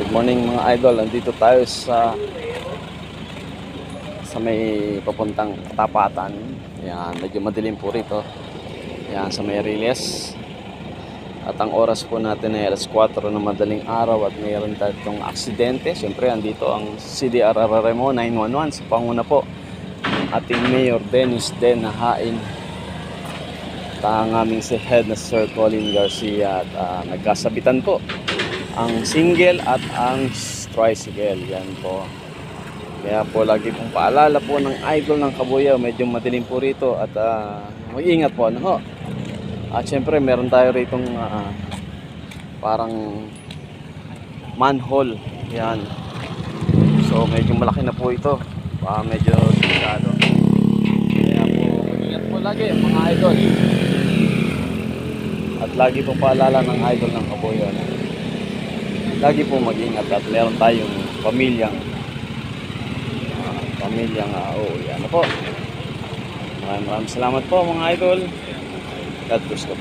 Good morning mga idol, nandito tayo sa may papuntang Tapatan. Yan, medyo madilim po rito. Yan, sa may Riles. At ang oras po natin ay alas 4 ng madaling araw at mayroon tayong aksidente. Siyempre, andito ang CDRRMO 911 sa panguna po. Ating Mayor Dennis Den Nahain. At ang aming si Head na Sir Colin Garcia at nagkasabitan po ang single at ang tricycle. Yan po. Kaya po lagi pong paalala po ng idol ng Kabuyaw, medyo madilim po rito at mag-ingat po ano ho. At syempre meron tayo ritong parang manhole. Yan. So medyo malaki na po ito. Medyo delikado. Kaya po mag-ingat po lagi mga idol. At lagi pong paalala ng idol ng Kabuyaw, lagi po mag-ingat at meron tayong pamilyang yan po. Maraming salamat po mga idol. God bless po.